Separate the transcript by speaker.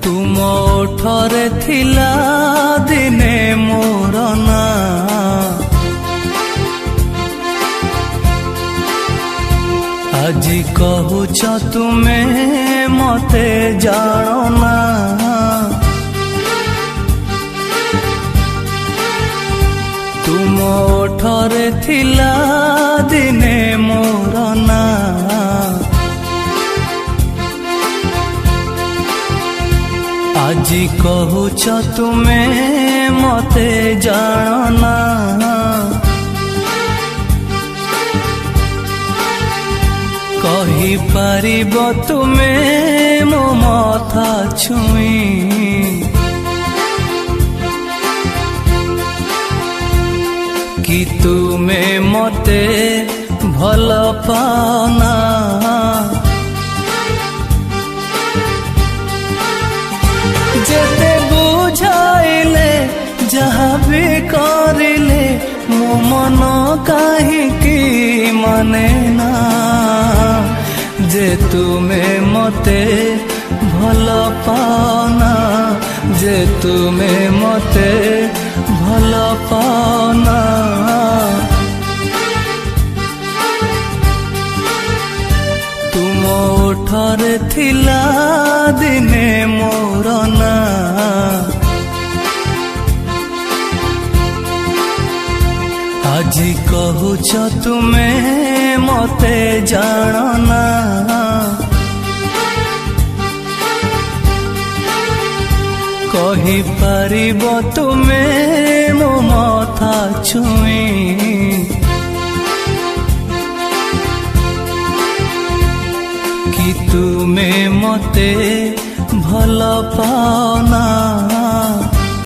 Speaker 1: तुम ओठरे थिला दिने मोर ना আজি कहूच तुमे मते जान ना तुम ओठरे थिला दिने मोर ना আজি कहूच तुमे मते जान ना कही पारिब तुमे मो मथा छुई कि तुमे मते भल पाना जेते बुझाइले जहाँ भी करिले मो मन काहीकि माने ना जे तुमे मते भल पाना जे तुमे मते भल पाना तुम ओठरे थिला दिने मोर ना আজি कहूच तुमे मते जान ना कही पारिब तुमे मो मथा छुई कि तुमे मते भल पाना।